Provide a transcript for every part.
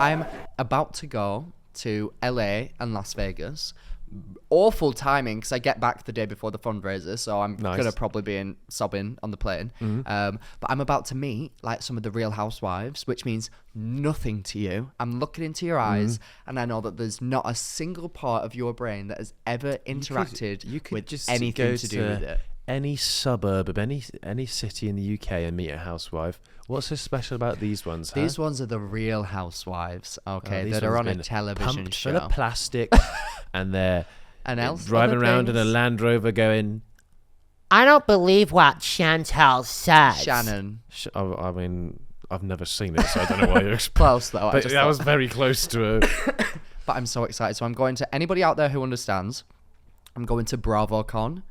I'm about to go to LA and Las Vegas. Awful timing because I get back the day before the fundraiser, so I'm gonna probably be sobbing on the plane. But I'm about to meet like some of the Real Housewives, which means nothing to you. I'm looking into your eyes, and I know that there's not a single part of your brain that has ever interacted with just anything to do with it. Any suburb of any city in the UK and meet a housewife. What's so special about these ones? These ones are the Real Housewives, that are on a television pumped show. Full of plastic, and they're driving around in a Land Rover going, I don't believe what Chantal said. Shannon. I mean, I've never seen it, so I don't know why you're close though. But that was very close to it. But I'm so excited. So I'm going to anybody out there who understands. I'm going to BravoCon.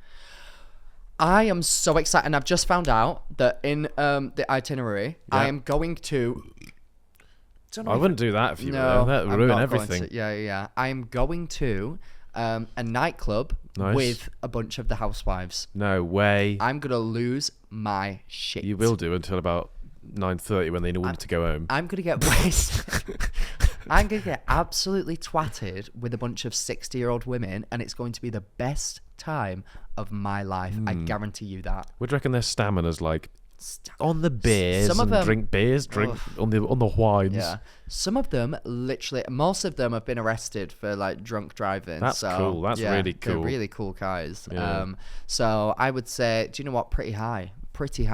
I am so excited, and I've just found out that in the itinerary, I am going to. I wouldn't do that if you no, were there. That would ruin everything. I am going to a nightclub with a bunch of the housewives. No way. I'm gonna lose my shit. You will do until about 9:30 when they need to go home. I'm gonna get wasted. I'm gonna get absolutely twatted with a bunch of 60-year-old women, and it's going to be the best time of my life. I guarantee you that. What do you reckon their stamina's like? On the beers, some of them drink beers, on the wines. Yeah, some of them literally. Most of them have been arrested for like drunk driving. That's cool. That's really cool. They're really cool guys. Yeah. So I would say, do you know what? Pretty high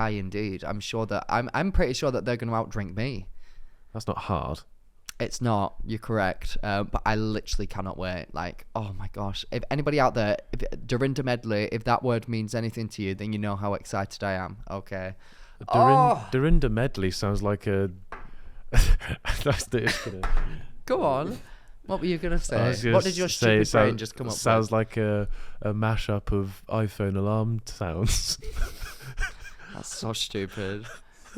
indeed. I'm pretty sure that they're going to outdrink me. That's not hard. It's not. You're correct. But I literally cannot wait. Like, oh my gosh. If anybody out there, Dorinda Medley, if that word means anything to you, then you know how excited I am. Okay. Dorinda Medley sounds like a... Go on. What were you going to say? What did your stupid brain just come up with? Sounds like a mashup of iPhone alarm sounds. That's so stupid.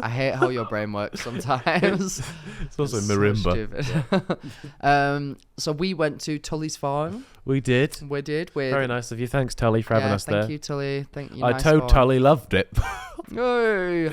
I hate how your brain works sometimes. It's also marimba. So, so we went to Tully's farm. We did. Very nice of you. Thanks, Tully, for having us there. Thank you, Tully. Thank you. I totally loved it. Hey.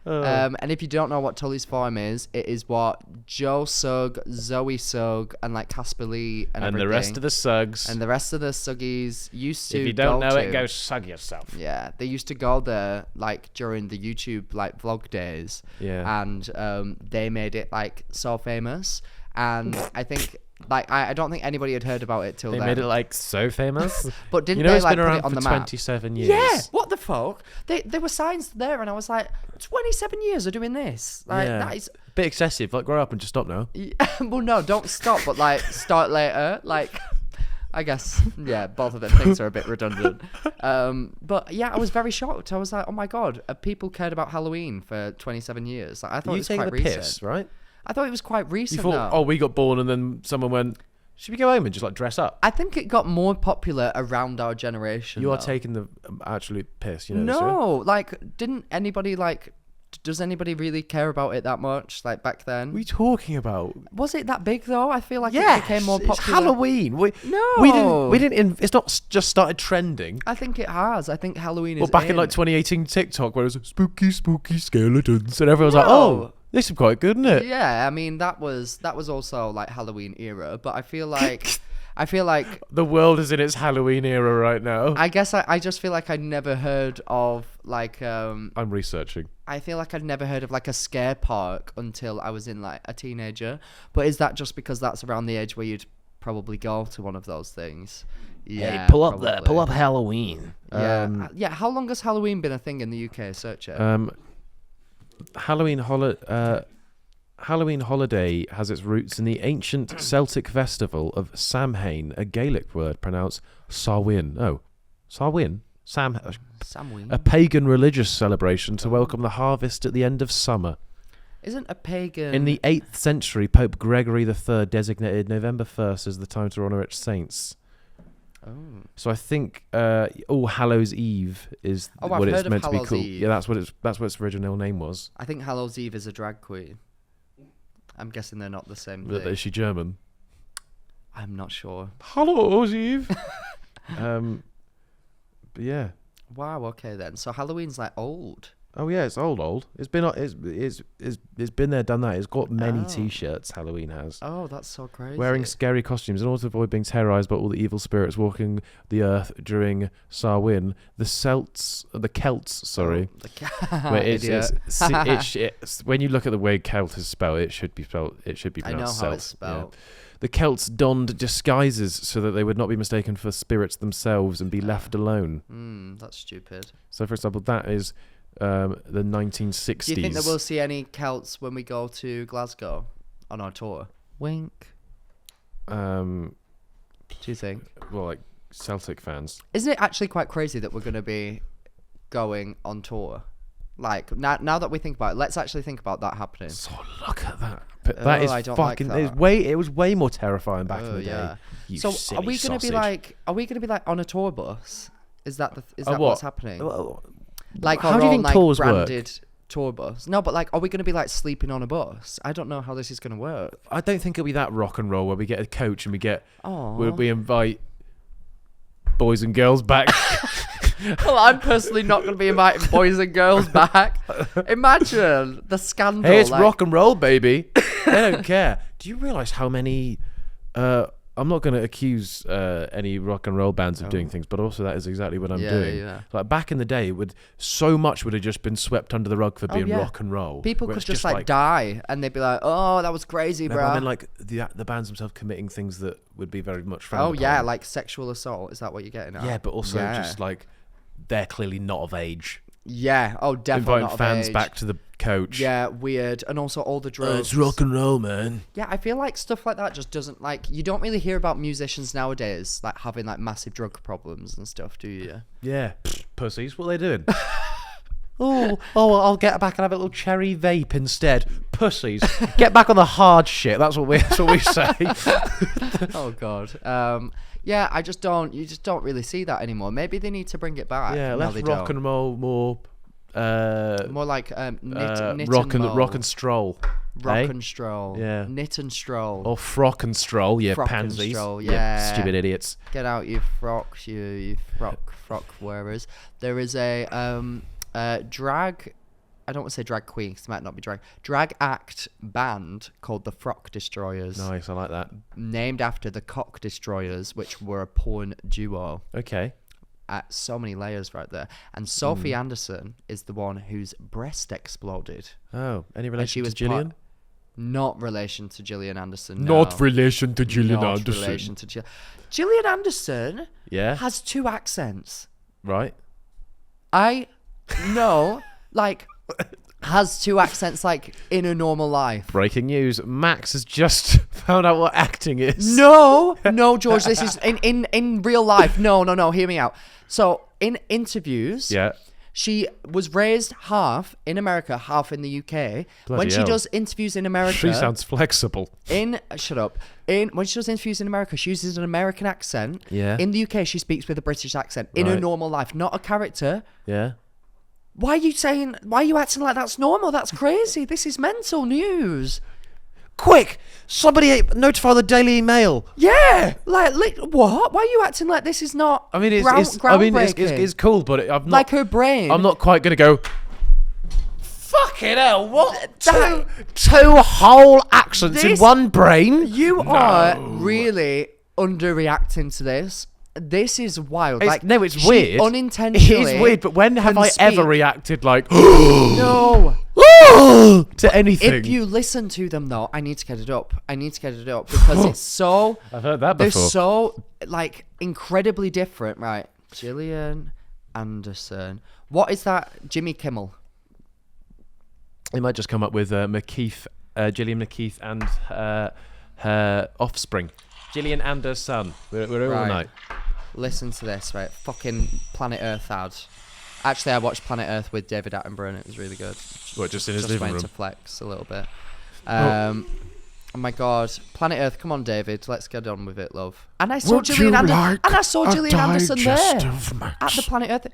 And if you don't know what Tully's farm is, it is what Joe Sugg, Zoe Sugg, and like Casper Lee and the rest of the Suggs and the rest of the Suggies used to. If you don't know it, go sug yourself. Yeah, they used to go there like during the YouTube like vlog days. Yeah, and they made it like so famous, and I think. Like I don't think anybody had heard about it till then. They made it like so famous. But didn't they like put it on the map? 27 years. Yeah, what the fuck? There were signs there, and I was like, 27 years of doing this. Like that is a bit excessive. Like grow up and just stop now. Well, no, don't stop, but like start later. Like I guess both of them things are a bit redundant. But yeah, I was very shocked. I was like, oh my god, people cared about Halloween for 27 years. Like, I thought it was quite recent. Piss, right? I thought it was quite recent. You thought, we got born, and then someone went, should we go home and just like dress up? I think it got more popular around our generation. You are taking the absolute piss, you know. No, like, didn't anybody like? Does anybody really care about it that much? Like back then? What are you talking about? Was it that big though? I feel like it became more popular. It's Halloween. We didn't. It's not just started trending. I think it has. I think Halloween is. Well, back in like 2018 TikTok, where it was spooky skeletons, and everyone was like, "Oh, this is quite good, isn't it?" Yeah, I mean that was also like Halloween era, but I feel like the world is in its Halloween era right now. I guess I just feel like I'd never heard of like I'm researching. I feel like I'd never heard of like a scare park until I was in like a teenager. But is that just because that's around the age where you'd probably go to one of those things? Yeah. Hey, pull up Halloween. Yeah. How long has Halloween been a thing in the UK? Search it. Halloween holiday has its roots in the ancient Celtic festival of Samhain, a Gaelic word pronounced Samhain. Oh, Samhain? Samhain. A pagan religious celebration to welcome the harvest at the end of summer. Isn't a pagan... In the 8th century, Pope Gregory III designated November 1st as the time to honour its saints. Oh. So I think All Hallows Eve is what it's meant to be called. Eve. Yeah, that's what its original name was. I think Hallows Eve is a drag queen. I'm guessing they're not the same thing. Is she German? I'm not sure. Hallows Eve. But yeah. Wow. Okay then. So Halloween's like old. Oh yeah, it's old. It's been there, done that. It's got many T-shirts. Halloween has. Oh, that's so crazy. Wearing scary costumes in order to avoid being terrorized by all the evil spirits walking the earth during Samhain. The Celts, where it's when you look at the way Celt is spelled, it should be pronounced I know Celt. how it's spelled. Yeah. The Celts donned disguises so that they would not be mistaken for spirits themselves and be left alone. That's stupid. So, for example, that is the 1960s. Do you think that we'll see any Celts when we go to Glasgow on our tour? Wink. Do you think? Well, like Celtic fans. Isn't it actually quite crazy that we're going to be going on tour? Like, now that we think about it, let's actually think about that happening. So look at that. That is I don't fucking. like that. It was way more terrifying back in the day. So are we going to be like? Are we going to be like on a tour bus? Is that what's happening? Like how do you think tours branded work? Tour bus? No, but like, are we going to be like sleeping on a bus? I don't know how this is going to work. I don't think it'll be that rock and roll where we get a coach and we invite boys and girls back. Well, I'm personally not going to be inviting boys and girls back. Imagine the scandal. Hey, it's rock and roll, baby. They don't care. Do you realise how many... I'm not going to accuse any rock and roll bands of doing things, but also that is exactly what I'm doing. Yeah. Like back in the day, so much would have just been swept under the rug for being rock and roll. People could just like die, and they'd be like, "Oh, that was crazy, bro." And then like the bands themselves committing things that would be very much frowned upon. Yeah, like sexual assault. Is that what you're getting at? Yeah, but also just like they're clearly not of age. Yeah. Oh, definitely inviting fans back to the coach. Yeah, weird. And also all the drugs. It's rock and roll, man. Yeah, I feel like stuff like that just doesn't like. You don't really hear about musicians nowadays like having like massive drug problems and stuff, do you? Yeah, pussies. What are they doing? Oh, I'll get back and have a little cherry vape instead. Pussies. Get back on the hard shit. That's what we say. Oh God. Yeah, you just don't really see that anymore. Maybe they need to bring it back. Yeah, less rock and roll, more like knit rock and rock and stroll. Rock and stroll. Yeah. Knit and stroll. Or frock and stroll, yeah, frock pansies. And stroll, yeah. Stupid idiots. Get out you frocks, you frock wearers. There is a drag, I don't want to say drag queen because it might not be drag act band called the Frock Destroyers. Nice, I like that. Named after the Cock Destroyers, which were a porn duo. Okay. So many layers right there. And Sophie Anderson is the one whose breast exploded. Oh, any relation to Gillian? Not relation to Gillian Anderson. Not relation to Gillian Anderson. Relation to Gillian Anderson. Yeah. Has 2 accents. Right. I know, like, has 2 accents like in a normal life. Breaking news: Max has just found out what acting is. No, George. This is in real life. No. Hear me out. So in interviews, she was raised half in America, half in the UK. When she does interviews in America, she sounds flexible. When she does interviews in America, she uses an American accent. Yeah. In the UK, she speaks with a British accent in her normal life, not a character. Yeah. Why are you acting like that's normal? That's crazy. This is mental news. Quick! Somebody notify the Daily Mail. Yeah! Like what? Why are you acting like this is not groundbreaking? It's cool, but I'm not... Like her brain. I'm not quite going to go... Fucking hell, what? Two whole accents in one brain? You are really underreacting to this. This is wild. It's weird. Unintentionally. It is weird, but when have I ever reacted like no to anything? If you listen to them though, I need to get it up because it's so. I've heard that before. They're so like incredibly different, right? Gillian Anderson. What is that? Jimmy Kimmel. They might just come up with Gillian McKeith and her offspring. Gillian Anderson. We're here all night. Listen to this, right? Fucking Planet Earth ad. Actually, I watched Planet Earth with David Attenborough and it was really good. What, just in his living room? Just went to flex a little bit. Oh my God. Planet Earth, come on, David. Let's get on with it, love. And I saw Gillian Anderson there at the Planet Earth. Was it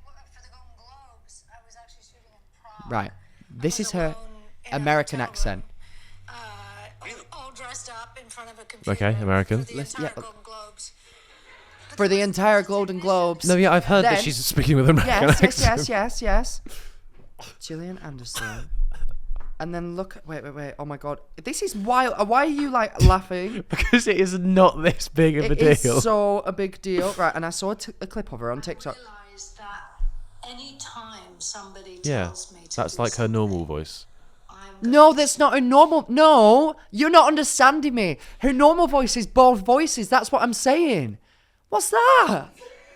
for the Golden Globes? I was actually shooting in Prague. Right. This is her American accent. All dressed up in front of a computer. Okay, American. For the entire Golden Globes. For the entire Golden Globes. No, yeah, I've heard that she's speaking with an American accent. Yes. Gillian Anderson. And then look, wait. Oh my God, this is wild. Why are you like laughing? Because it is not this big of a deal. It is so a big deal, right? And I saw a clip of her on TikTok. I realize that any time somebody tells me to that's do like her normal something, voice. No, that's not her normal. No, you're not understanding me. Her normal voice is both voices. That's what I'm saying. What's that?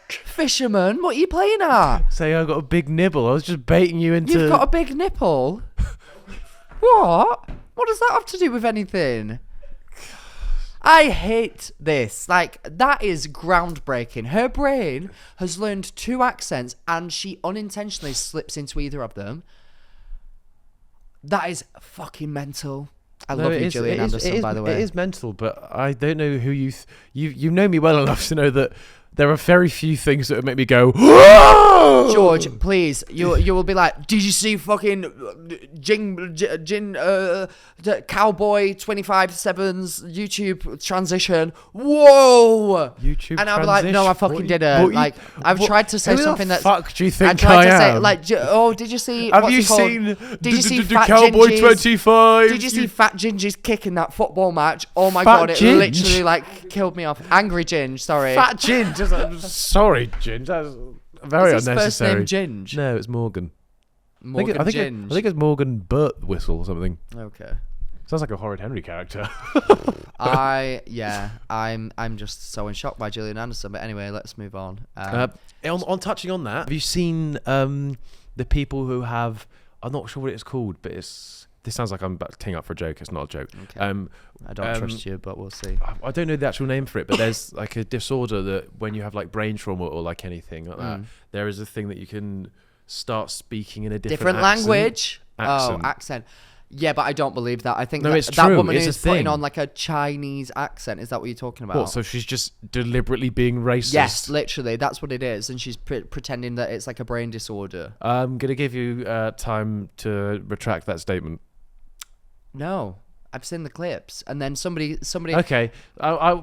Fisherman, what are you playing at? Say I got a big nibble. I was just baiting you into. You've got a big nipple. What? What does that have to do with anything? I hate this. Like, that is groundbreaking. Her brain has learned 2 accents and she unintentionally slips into either of them. That is fucking mental. I love you, Gillian Anderson, by the way. It is mental, but I don't know who you know me well enough to know that there are very few things that would make me go, whoa! George, please, you will be like, did you see fucking Cowboy 25/7's YouTube transition? Whoa! YouTube and I'll be like, no, I fucking didn't. Like, I've tried to say something that's. Who the fuck do you think I I am? Say, like, did you see? Have you seen? Did you see Fat Cowboy 25? Did you see Fat Ginger's kick in that football match? Oh my Fat God, it Ginge? literally like killed me off. Angry Ginge, sorry. Fat Ginge. Sorry, Ginge. That's very Is his unnecessary. first name Ginge? No, it's Morgan. Morgan I Ginge. think it's Morgan Burt Whistle or something. Okay. Sounds like a Horrid Henry character. I'm just so in shock by Gillian Anderson. But anyway, let's move on. On touching on that, have you seen the people who have? I'm not sure what it's called, but this sounds like I'm teeing up for a joke. It's not a joke. Okay. I don't trust you, but we'll see. I don't know the actual name for it, but there's like a disorder that when you have like brain trauma or like anything like that, there is a thing that you can start speaking in a different language. Accent. Oh, accent. Yeah, but I don't believe that. I think it's that true. woman It's is a thing. putting on like a Chinese accent. Is that what you're talking about? What? So she's just deliberately being racist? Yes, literally. That's what it is. And she's pretending that it's like a brain disorder. I'm going to give you time to retract that statement. No. I've seen the clips, and then somebody. Okay,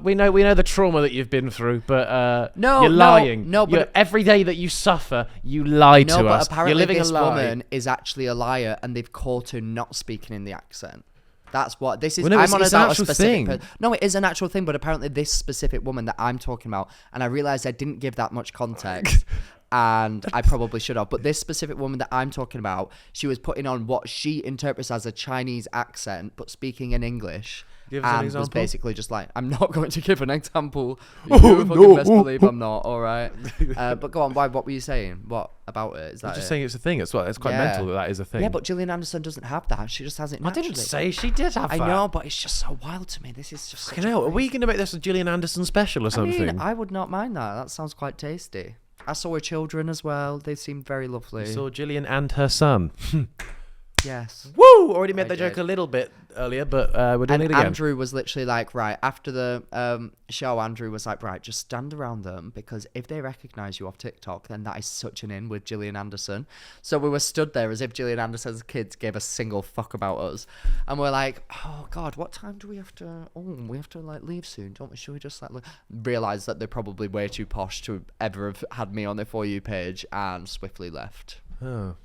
we know the trauma that you've been through, but no, you're lying. No, but every day that you suffer, you lie to us. No, but apparently you're living this a lie. woman is actually a liar, and they've caught her not speaking in the accent. That's what this is. Well, no, I'm on it's an about actual a specific. thing. No, it is an actual thing, but apparently this specific woman that I'm talking about, and I realised I didn't give that much context. And I probably should have. But this specific woman that I'm talking about, she was putting on what she interprets as a Chinese accent, but speaking in English. Give us an and example. was basically just like, I'm not going to give an example. You fucking best believe I'm not, all right? But go on, what were you saying? What about it? Is that I'm just saying it's a thing. It's quite mental that is a thing. Yeah, but Gillian Anderson doesn't have that. She just has it naturally. I didn't say she did have that. I know, but it's just so wild to me. This is just such Are we going to make this a Gillian Anderson special or something? I mean, I would not mind that. That sounds quite tasty. I saw her children as well. They seemed very lovely. You saw Gillian and her son. Yes. Woo! Already made I that joke did. a little bit earlier, but we're doing And it again. Andrew was literally like, right, after the show, Andrew was like, right, just stand around them, because if they recognise you off TikTok, then that is such an in with Gillian Anderson. So we were stood there as if Gillian Anderson's kids gave a single fuck about us. And we're like, oh, God, what time do we have to... Oh, we have to, like, leave soon, don't we? Should we just, like, realise that they're probably way too posh to ever have had me on their For You page, and swiftly left. Oh.